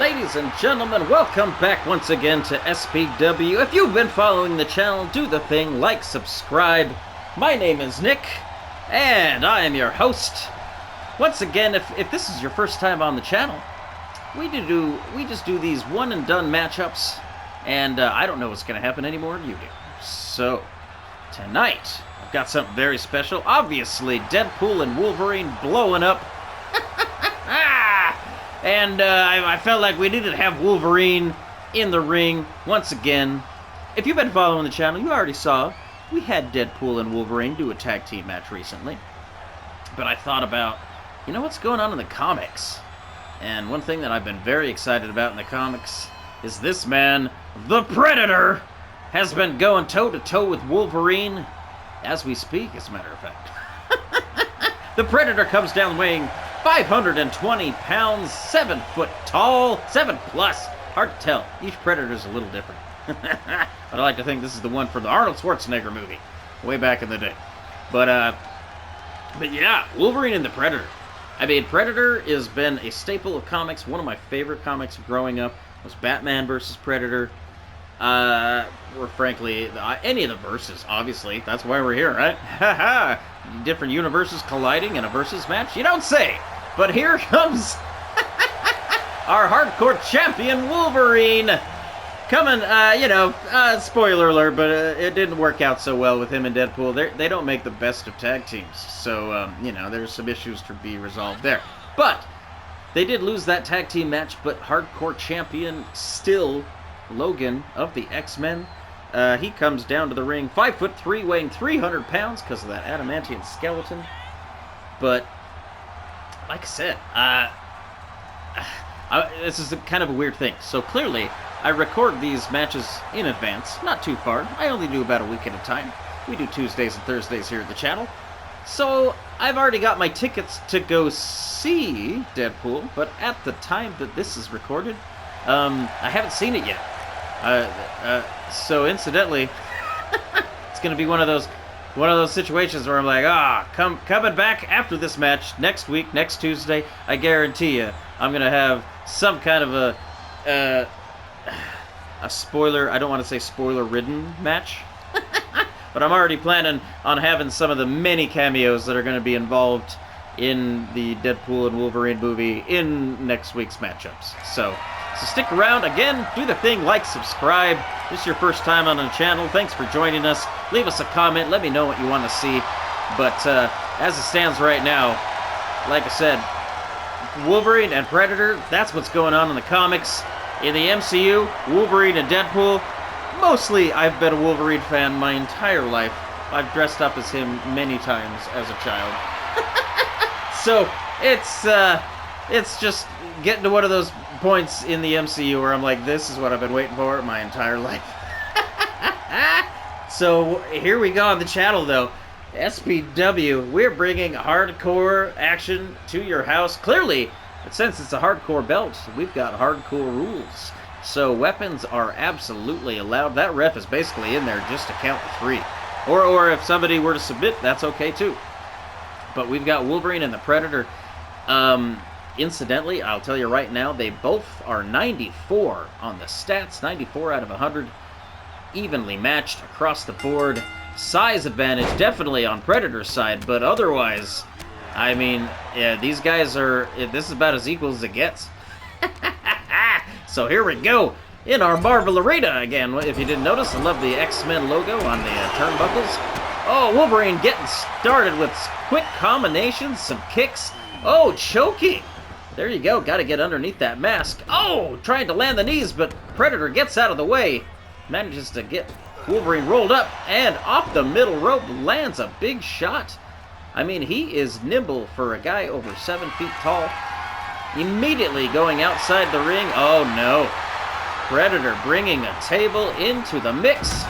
Ladies and gentlemen, welcome back once again to SPW. If you've been following the channel, do the thing, like, subscribe. My name is Nick, and I am your host. Once again, if this is your first time on the channel, we just do these one and done matchups, and I don't know what's going to happen any more than you do. So, tonight, I've got something very special. Obviously, Deadpool and Wolverine blowing up. And I felt like we needed to have Wolverine in the ring once again. If you've been following the channel, you already saw we had Deadpool and Wolverine do a tag team match recently. But I thought about, you know, what's going on in the comics? And one thing that I've been very excited about in the comics is this man, the Predator, has been going toe-to-toe with Wolverine as we speak, as a matter of fact. The Predator comes down weighing 520 pounds, 7 foot tall, 7 plus. Hard to tell. Each Predator's a little different. But I like to think this is the one from the Arnold Schwarzenegger movie, way back in the day. But yeah, Wolverine and the Predator. I mean, Predator has been a staple of comics. One of my favorite comics growing up was Batman vs. Predator. Or frankly, any of the verses, obviously. That's why we're here, right? Haha! Different universes colliding in a versus match? You don't say! But here comes our hardcore champion, Wolverine! Coming, spoiler alert, but it didn't work out so well with him and Deadpool. They don't make the best of tag teams. So, there's some issues to be resolved there. But, they did lose that tag team match, but hardcore champion still Logan of the X-Men. He comes down to the ring, 5'3", weighing 300 pounds because of that adamantium skeleton. But, like I said, this is kind of a weird thing. So clearly, I record these matches in advance, not too far. I only do about a week at a time. We do Tuesdays and Thursdays here at the channel. So, I've already got my tickets to go see Deadpool, but at the time that this is recorded, I haven't seen it yet. So incidentally, it's going to be one of those situations where I'm like, coming back after this match next week, next Tuesday, I guarantee you, I'm going to have some kind of a spoiler, I don't want to say spoiler-ridden match, but I'm already planning on having some of the many cameos that are going to be involved in the Deadpool and Wolverine movie in next week's matchups. So stick around. Again, do the thing, like, subscribe. This is your first time on the channel. Thanks for joining us. Leave us a comment. Let me know what you want to see. But as it stands right now, like I said, Wolverine and Predator, that's what's going on in the comics. In the MCU, Wolverine and Deadpool. Mostly, I've been a Wolverine fan my entire life. I've dressed up as him many times as a child. So, it's just getting to one of those points in the MCU where I'm like, this is what I've been waiting for my entire life. So, here we go on the channel, though. SPW, we're bringing hardcore action to your house. Clearly, since it's a hardcore belt, we've got hardcore rules. So, weapons are absolutely allowed. That ref is basically in there just to count to 3. Or if somebody were to submit, that's okay, too. But we've got Wolverine and the Predator. Incidentally, I'll tell you right now, they both are 94 on the stats, 94 out of 100, evenly matched across the board. Size advantage definitely on Predator's side, but otherwise, I mean, yeah, these guys are, this is about as equal as it gets. So here we go, in our Marvel Arena again. If you didn't notice, I love the X-Men logo on the turnbuckles. Oh, Wolverine getting started with quick combinations, some kicks. Oh, choking. There you go, gotta get underneath that mask. Oh, trying to land the knees, but Predator gets out of the way. Manages to get Wolverine rolled up, and off the middle rope lands a big shot. I mean, he is nimble for a guy over 7 feet tall. Immediately going outside the ring. Oh no. Predator bringing a table into the mix.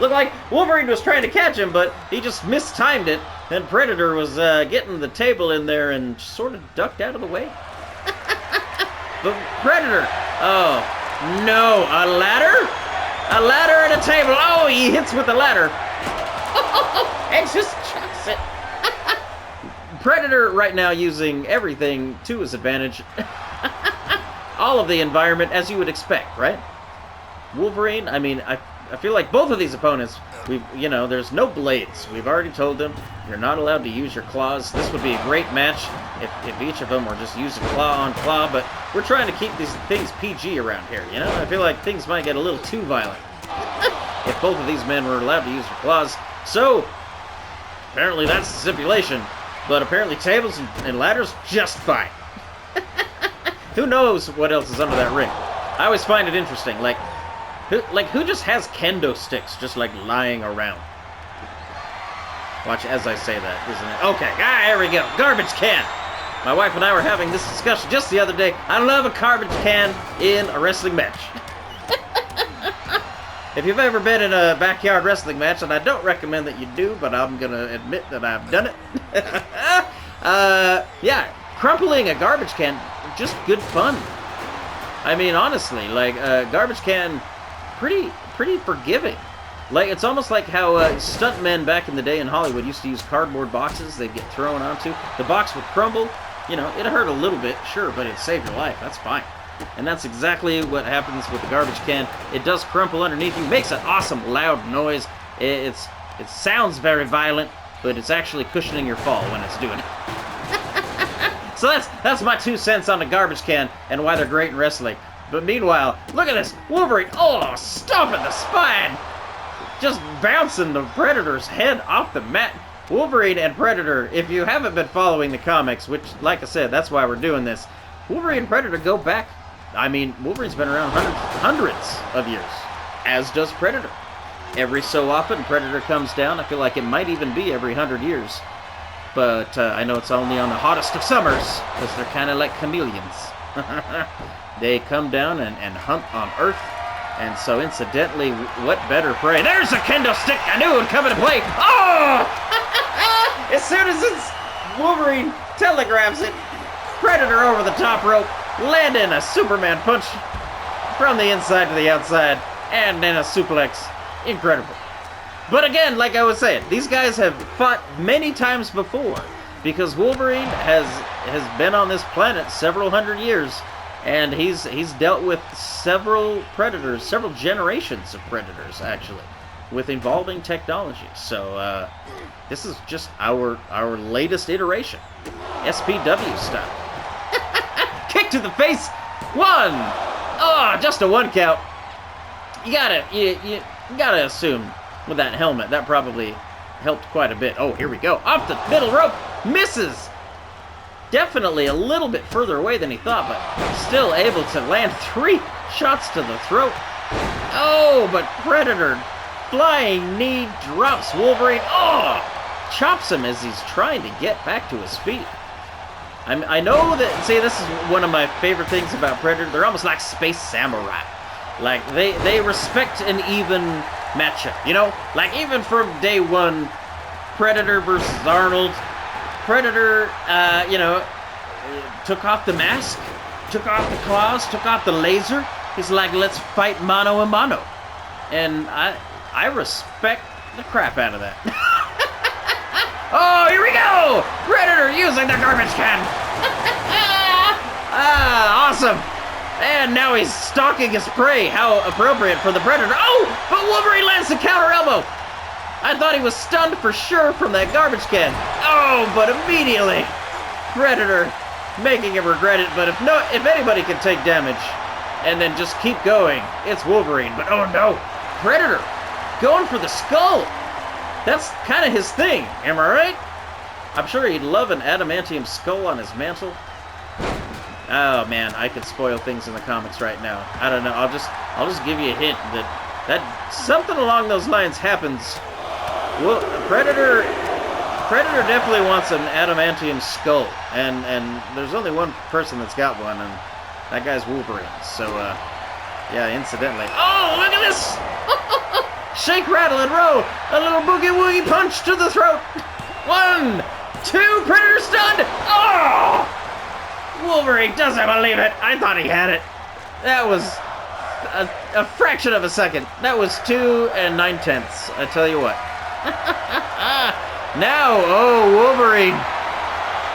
Looked like Wolverine was trying to catch him, but he just mistimed it. And Predator was getting the table in there and sort of ducked out of the way. But Predator, oh no, a ladder? A ladder and a table. Oh, he hits with the ladder. And just chucks it. Predator right now using everything to his advantage. all of the environment as you would expect, right? Wolverine, I mean, I feel like both of these opponents, there's no blades. We've already told them you're not allowed to use your claws. This would be a great match if each of them were just using claw on claw, but we're trying to keep these things PG around here, you know? I feel like things might get a little too violent if both of these men were allowed to use their claws. So, apparently that's the stipulation, but apparently tables and ladders, just fine. Who knows what else is under that ring? I always find it interesting, who just has kendo sticks just, lying around? Watch as I say that, isn't it? Okay, there we go. Garbage can. My wife and I were having this discussion just the other day. I love a garbage can in a wrestling match. If you've ever been in a backyard wrestling match, and I don't recommend that you do, but I'm going to admit that I've done it. Yeah, crumpling a garbage can, just good fun. I mean, honestly, garbage can, pretty forgiving. It's almost like how stuntmen back in the day in Hollywood used to use cardboard boxes they'd get thrown onto. The box would crumble. It hurt a little bit, sure, but it saved your life. That's fine. And that's exactly what happens with the garbage can. It does crumple underneath you, makes an awesome loud noise. It sounds very violent, but it's actually cushioning your fall when it's doing it. So that's my 2 cents on the garbage can and why they're great in wrestling. But meanwhile, look at this. Wolverine, stomping the spine. Just bouncing the Predator's head off the mat. Wolverine and Predator, if you haven't been following the comics, which, like I said, that's why we're doing this, Wolverine and Predator go back. I mean, Wolverine's been around hundreds of years, as does Predator. Every so often, Predator comes down. I feel like it might even be every 100 years. But I know it's only on the hottest of summers, because they're kind of like chameleons. They come down and hunt on Earth. And so, incidentally, what better prey? There's a kendo stick! I knew it would come into play! Oh! As soon as Wolverine telegraphs it, Predator over the top rope, landing a Superman punch from the inside to the outside, and then a suplex. Incredible. But again, like I was saying, these guys have fought many times before, because Wolverine has been on this planet several hundred years, and he's dealt with several Predators, several generations of Predators, actually, with evolving technology. So, this is just our latest iteration. SPW style. Kick to the face. 1. Oh, just a 1 count. You gotta assume with that helmet, that probably helped quite a bit. Oh, here we go. Off the middle rope. Misses. Definitely a little bit further away than he thought, but still able to land 3 shots to the throat. Oh, but Predator, flying knee, drops Wolverine. Oh, chops him as he's trying to get back to his feet. I know that, see, this is one of my favorite things about Predator. They're almost like space samurai. Like, they respect an even matchup, even from day one, Predator versus Arnold. Predator, took off the mask, took off the claws, took off the laser. He's like, let's fight mano a mano. And I respect the crap out of that. Oh, here we go! Predator using the garbage can. Awesome. And now he's stalking his prey. How appropriate for the Predator. Oh, but Wolverine lands the counter elbow. I thought he was stunned for sure from that garbage can. Oh, but immediately, Predator making him regret it. But if anybody can take damage and then just keep going, it's Wolverine. But oh no, Predator going for the skull. That's kind of his thing, am I right? I'm sure he'd love an adamantium skull on his mantle. Oh man, I could spoil things in the comics right now. I don't know. I'll just give you a hint that something along those lines happens. Well, Predator definitely wants an adamantium skull, and there's only one person that's got one, and that guy's Wolverine. So yeah, incidentally. Oh, look at this! Shake, rattle, and roll. A little boogie-woogie punch to the throat. 1, 2, Predator stunned. Oh! Wolverine doesn't believe it. I thought he had it. That was a fraction of a second. That was 2 9/10. I tell you what. Now, Wolverine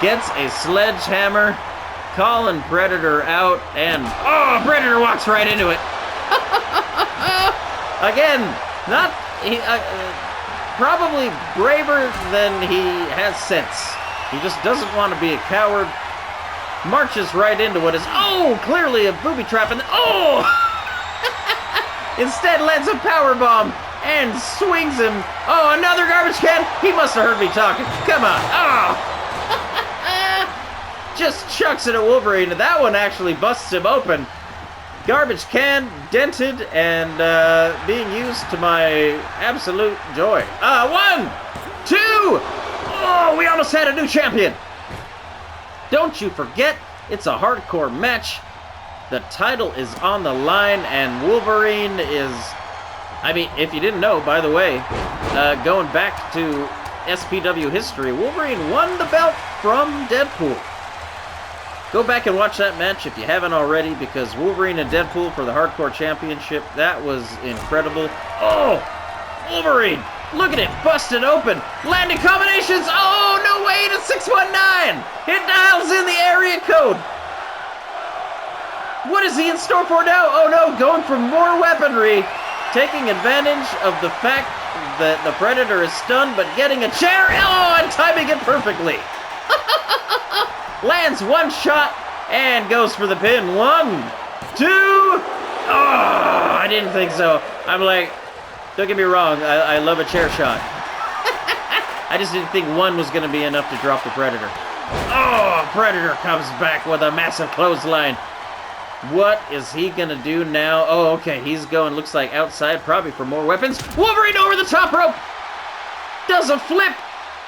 gets a sledgehammer calling Predator out, and oh, Predator walks right into it. Again, probably braver than he has sense. He just doesn't want to be a coward. Marches right into what is, oh, clearly a booby trap, and oh! Instead lands a power bomb and swings him. Oh, another garbage can? He must have heard me talking. Come on. Oh! Just chucks it at Wolverine, and that one actually busts him open. Garbage can, dented, and being used to my absolute joy. 1, 2! Oh, we almost had a new champion. Don't you forget, it's a hardcore match. The title is on the line, and Wolverine is... I mean, if you didn't know, by the way, going back to SPW history, Wolverine won the belt from Deadpool. Go back and watch that match if you haven't already, because Wolverine and Deadpool for the Hardcore Championship, that was incredible. Oh! Wolverine! Look at it, busted open. Landing combinations. Oh, no way to 619. It dials in the area code. What is he in store for now? Oh no, going for more weaponry. Taking advantage of the fact that the Predator is stunned, but getting a chair. Oh, and timing it perfectly. Lands one shot and goes for the pin. 1, 2. Oh, I didn't think so. I'm like... Don't get me wrong, I love a chair shot. I just didn't think one was going to be enough to drop the Predator. Oh, Predator comes back with a massive clothesline. What is he going to do now? Oh, okay, he's going, looks like outside, probably for more weapons. Wolverine over the top rope! Does a flip!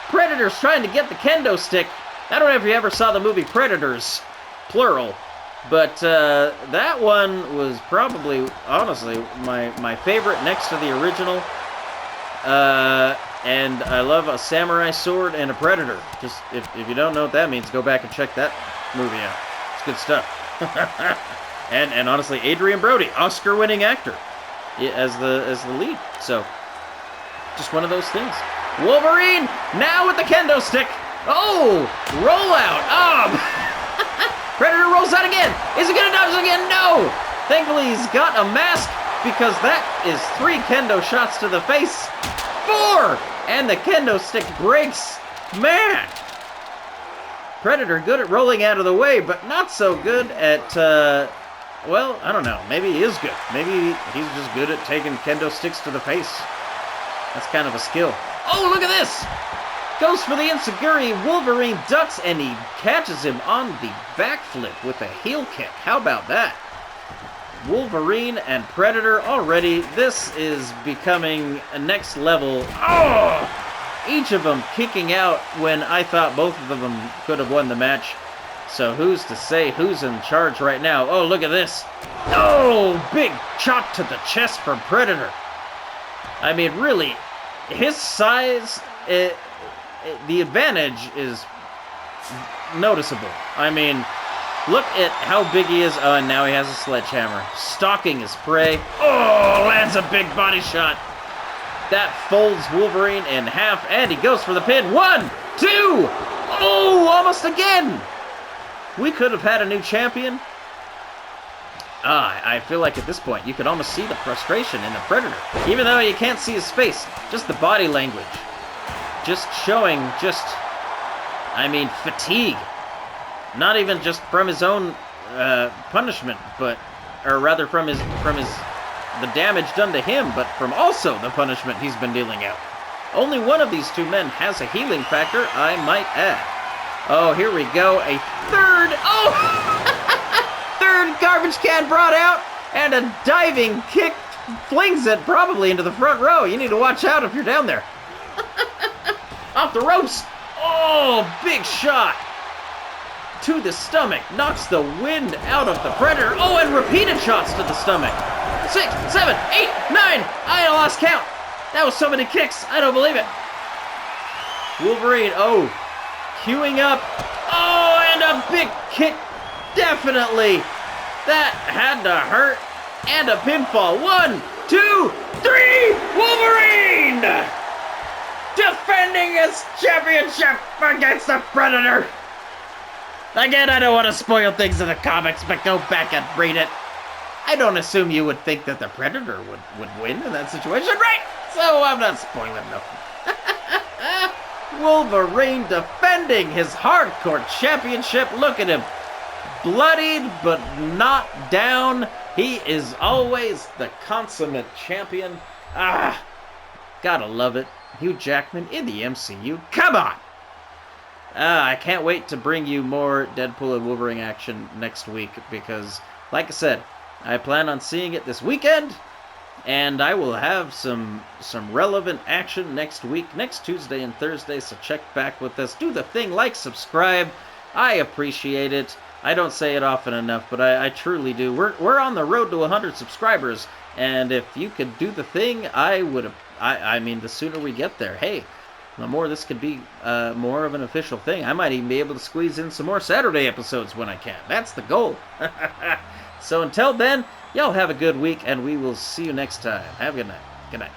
Predator's trying to get the kendo stick. I don't know if you ever saw the movie Predators, plural. But that one was probably, honestly, my favorite next to the original. And I love a samurai sword and a Predator. Just, if you don't know what that means, go back and check that movie out. It's good stuff. and honestly, Adrian Brody, Oscar-winning actor, as the lead. So, just one of those things. Wolverine, now with the kendo stick. Oh, rollout. Oh, Predator rolls out again. Is he going to dodge again? No. Thankfully, he's got a mask because that is 3 kendo shots to the face. 4. And the kendo stick breaks. Man. Predator good at rolling out of the way, but not so good at, well, I don't know. Maybe he is good. Maybe he's just good at taking kendo sticks to the face. That's kind of a skill. Oh, look at this. Goes for the enziguri. Wolverine ducks, and he catches him on the backflip with a heel kick. How about that? Wolverine and Predator already. This is becoming a next level. Oh! Each of them kicking out when I thought both of them could have won the match. So who's to say who's in charge right now? Oh, look at this. Oh, big chop to the chest from Predator. I mean, really, his size... the advantage is noticeable. I mean, look at how big he is. Oh, and now he has a sledgehammer. Stalking his prey. Oh, lands a big body shot. That folds Wolverine in half, and he goes for the pin. 1, 2. Oh, almost again. We could have had a new champion. I feel like at this point, you could almost see the frustration in the Predator. Even though you can't see his face, just the body language. Just showing I mean, fatigue. Not even just from his own punishment, but, or rather from the damage done to him, but from also the punishment he's been dealing out. Only one of these 2 men has a healing factor, I might add. Oh, here we go, a third, third garbage can brought out, and a diving kick flings it probably into the front row. You need to watch out if you're down there. Off the ropes. Oh, big shot. To the stomach. Knocks the wind out of the Predator. Oh, and repeated shots to the stomach. 6, 7, 8, 9. I lost count. That was so many kicks. I don't believe it. Wolverine. Oh, queuing up. Oh, and a big kick. Definitely. That had to hurt. And a pinfall. 1, 2, 3. Wolverine! Defending his championship against the Predator. Again, I don't want to spoil things in the comics, but go back and read it. I don't assume you would think that the Predator would win in that situation, right? So I'm not spoiling nothing. Wolverine defending his hardcore championship. Look at him. Bloodied but not down. He is always the consummate champion. Gotta love it. Hugh Jackman in the MCU. Come on! I can't wait to bring you more Deadpool and Wolverine action next week because, like I said, I plan on seeing it this weekend, and I will have some relevant action next week, next Tuesday and Thursday, so check back with us. Do the thing, like, subscribe. I appreciate it. I don't say it often enough, but I truly do. We're on the road to 100 subscribers, and if you could do the thing, I mean, the sooner we get there, hey, the more this could be more of an official thing. I might even be able to squeeze in some more Saturday episodes when I can. That's the goal. So until then, y'all have a good week, and we will see you next time. Have a good night. Good night.